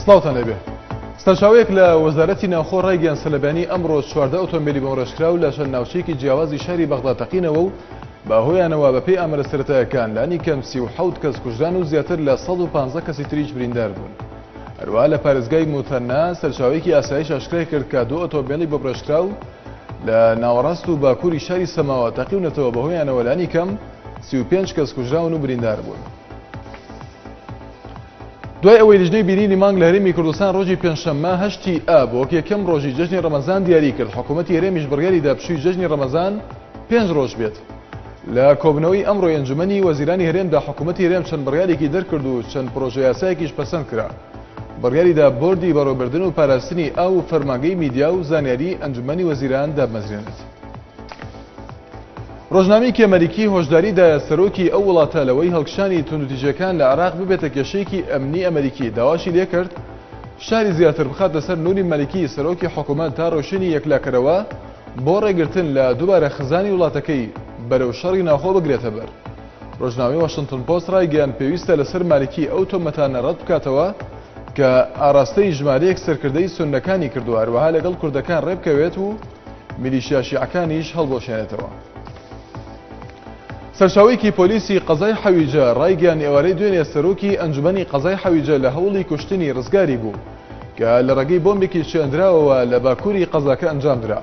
سڵاوتان لێبێ. سەرچاوەیەک لە وەزارەتی ناوخۆ ڕایگەیاند سەلەبیانی ئەمڕۆ 14 ئۆتۆمبیلی بەمڕۆژکراو لە شەن ناوچەیەکی جیاوازی شاری بەغدا تەقینەوە و باهۆیانەوە بەپێی ئامەرە سەرەتاییەکان لانی کەم 37 کەس کوژران و زیاتر لە 115 کەسی تریش بریندار بوون. هەروەها لە پارێزگای موتەننا سەرچاوەیەکی ئاسایش ئاشکرای کرد کە دوو ئۆتۆمبیلی بەمڕۆژکراو لە ناوەڕاست و باکووری شاری سەماوە تەقیونەتەوە بەهۆیانەوە لانی کەم 35 کەس کوژراون و بریندار بوون. دوای ئەوەی لیژنەی بینینی مانگ لە هەرێمی کوردستان ڕۆژی پێنجشەممە 8 ئاب وەک یەکەم ڕۆژی جەژنی ڕەمەزان دیاری کرد، حکوومەتی هەرێمیش بڕیاری دا پشووی جەژنی ڕەمەزان 5 ڕۆژ بێت. لە کۆبنەوەی ئەمڕۆ ئەنجومەنی وەزیرانی هەرێمدا حکوومەتی هەرێم چەند بڕیارێکی دەرکرد و چەند پرۆژە یاسایەکیش پەسەند کرا. بڕیاریدا بۆردی بەڕێوەبردن و پاراستنی ئاو و فەرمانگەی میدیا و زانیاری ئەنجومەنی وەزیران دابمەزرێنێت. ڕۆژنامەیەکی ئەمریکی هۆشداریدایە سەرۆکی ئەو وڵاتە لەوەی هەڵکشانی توندوتیژەکان لە عێراق ببێتە کێشەیەکی ئەمنی ئەمریکی، داواشی لێ کرد شاری زیاتر بخاتە سەر نوری مەلیکی سەرۆکی حکوومەت تا ڕۆشنی یەکلاکەرەوە بۆ ڕێگرتن لە دووبارە خزانی وڵاتەکەی بەرەو شەڕی ناوخۆ بگرێتە بەر. ڕۆژنامەی واشنتن پۆست ڕایگەیاند پێویستە لەسەر مالیکی ئەو تۆمەتانە ڕەت بکاتەوە کە ئاراستەی ژمارەیەک سەرکردەی سوننەکانی کردووە، هەروەها لەگەڵ کوردەکان ڕێبکەوێت و میلیشیا شیعەکانیش هەڵبۆشێنێتەوە. سەرچاوەیەکی پۆلیسی قەزای حەویجە ڕایگەیاند ئێوارەی دوێنێ سەرۆکی ئەنجومەنی قەزای حەویجە لە هەوڵی کوشتنی ڕزگاری بوو کە لە ڕێگەی بۆمبێکی شێندراوەوە لە باکووری قەزاکە ئەنجامدرا.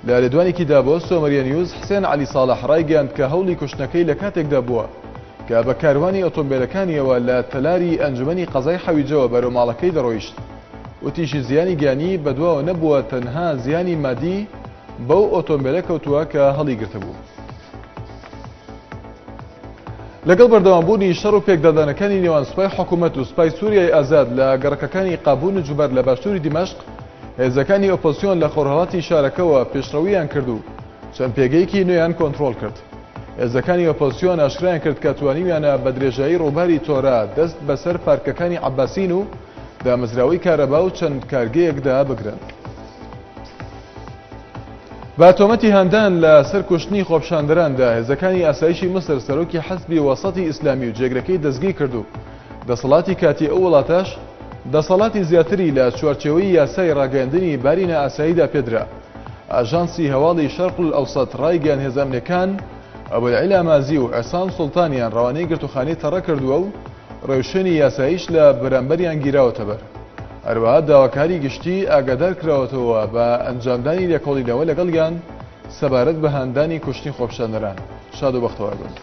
لە لێدوانێکیدا بۆ سۆمەریە نیوز حسێن عەلی ساڵح ڕایگەیاند کە هەوڵی کوشتنەکەی لە کاتێکدا بووە کە بە کاروانی ئۆتۆمبیلەکانیەوە لە تەلاری ئەنجومەنی قەزای حەویجەوە بەرەو ماڵەکەی دەڕۆیشت. وتیشی زیانی گیانی بەدواوە نەبووە، تەنها زیانی مادی بەو ئۆتۆمبیلە کەوتووە کە هەڵی گرتبوو. لەگەڵ بەردەوامبوونی شەڕ و پێکدادانەکانی نێوان سوپای حکوومەت و سوپای سووریای ئازاد لە گەڕەکەکانی قابوون و جوبەر لە باشووری دیمەشق، هێزەکانی ئۆپۆزیۆن لە خۆرهەڵاتی شارەکەەوە پێشڕەویان کرد و چەند پێگەیەکی نوێیان کۆنتڕۆڵ کرد. هێزەکانی ئۆپۆزیۆن ئاشکرایان کرد کە توانیویانە بە درێژایی ڕووباری تۆرە دەست بەسەر پارکەکانی عەباسین و دامەزراوەی کارەبا و چەند کارگەیەکدا بگرن. با تۆمەتی هەندان لە سەر کوشتنی خۆپشاندەراندا هێزەکانی ئاسایشی مسر سەرۆکی حەزبی وەسەطی ئیسلامی و جێگرەکەی دەستگیر کرد و دەسەڵاتی کاتی ئەو وڵاتەش دەسەڵاتی زیاتری لە چوارچێوەی یاسای ڕاگەیاندنی بارینە ئاساییدا پێدرا. ئاژانسی هەواڵی شەرق الئەوسەط ڕایگەیاند هێزەمنیەکان ئەبوالعیلا مازی و ئەحسان سوڵتانیان ڕەوانەی گرتوخانەی تەڕە کردووە و ڕێوشێنی یاساییش لە بەرامبەریان گیراوەتە بەر. هەروەها داواکاری گشتی ئاگادار کراوەتەوە بە ئەنجامدانی لێکۆڵینەوە لەگەڵیان سەبارەت بە هەندانی کوشتنی خۆپشاندەران. شاد و بەختەوار بن.